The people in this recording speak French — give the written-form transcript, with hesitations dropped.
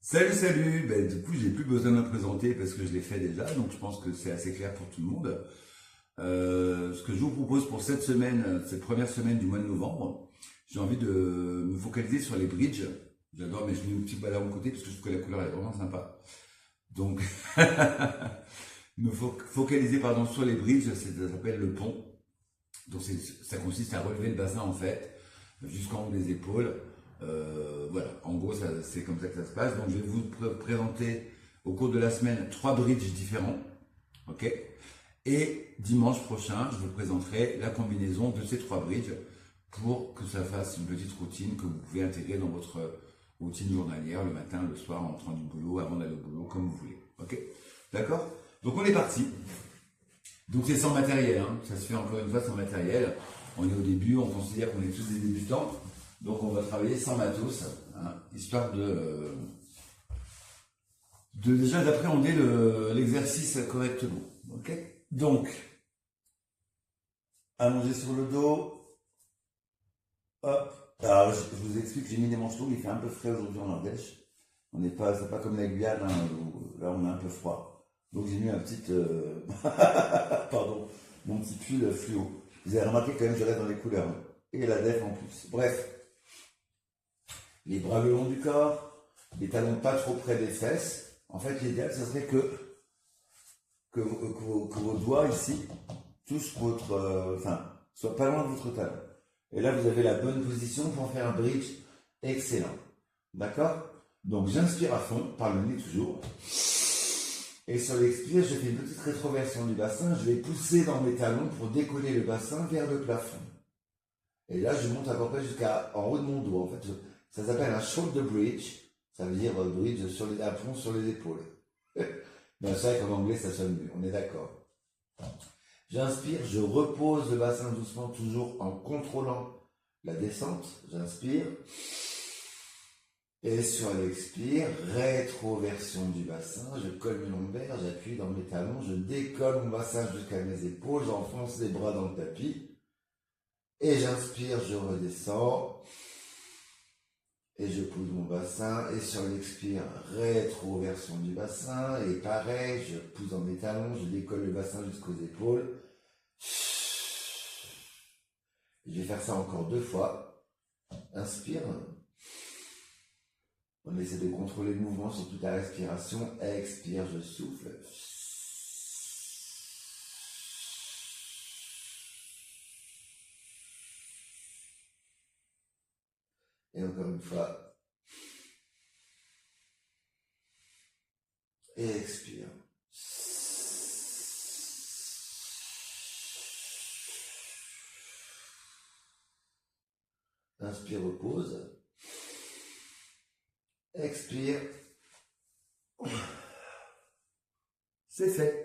Salut, salut! Ben, du coup, j'ai plus besoin de me présenter parce que je l'ai fait déjà, donc je pense que c'est assez clair pour tout le monde. Ce que je vous propose pour cette semaine, cette première semaine du mois de novembre, j'ai envie de me focaliser sur les bridges. J'adore, mais je mets une petite balle à mon côté parce que je trouve que la couleur est vraiment sympa. Donc, focaliser pardon, sur les bridges, ça s'appelle le pont. Donc, ça consiste à relever le bassin en fait, jusqu'en haut des épaules. Voilà, en gros, c'est comme ça que ça se passe. Donc, je vais vous présenter au cours de la semaine 3 bridges différents. Ok. Et dimanche prochain, je vous présenterai la combinaison de ces 3 bridges pour que ça fasse une petite routine que vous pouvez intégrer dans votre routine journalière, le matin, le soir, en rentrant du boulot, avant d'aller au boulot, comme vous voulez. Ok. D'accord. Donc, on est parti. Donc, c'est sans matériel, hein. Ça se fait encore une fois sans matériel. On est au début, on considère qu'on est tous des débutants. Donc, on va travailler sans matos, hein, histoire de déjà d'appréhender l'exercice correctement. Ok. Donc, allongé sur le dos. Hop. Alors, je vous explique, j'ai mis des manches longues, il fait un peu frais aujourd'hui en Ardèche. On n'est pas, c'est pas comme la Guyane, hein, où là on a un peu froid. Donc j'ai mis un petit, pardon, mon petit pull fluo. Vous avez remarqué quand même, je reste dans les couleurs, hein. Et la def en plus. Bref, les bras le long du corps, les talons pas trop près des fesses. En fait, l'idéal, ce serait que vos doigts ici touchent votre, enfin, soient pas loin de votre talon. Et là, vous avez la bonne position pour faire un bridge excellent. D'accord? Donc, j'inspire à fond, par le nez toujours. Et sur l'expire, je fais une petite rétroversion du bassin. Je vais pousser dans mes talons pour décoller le bassin vers le plafond. Et là, je monte à peu près jusqu'en haut de mon dos. En fait, ça s'appelle un shoulder bridge. Ça veut dire bridge sur un pont sur les épaules. Ben, c'est vrai qu'en anglais, ça sonne mieux. On est d'accord. J'inspire, je repose le bassin doucement, toujours en contrôlant la descente. J'inspire. Et sur l'expire, rétroversion du bassin. Je colle mes lombaires, j'appuie dans mes talons, je décolle mon bassin jusqu'à mes épaules, j'enfonce les bras dans le tapis. Et j'inspire, je redescends. Et je pose mon bassin. Et sur l'expire, rétroversion du bassin. Et pareil, je pousse dans mes talons, je décolle le bassin jusqu'aux épaules. Je vais faire ça encore 2 fois. Inspire. On essaie de contrôler le mouvement sur toute la respiration. Expire, je souffle. Et encore une fois. Et expire. Inspire, repose. Expire. C'est fait.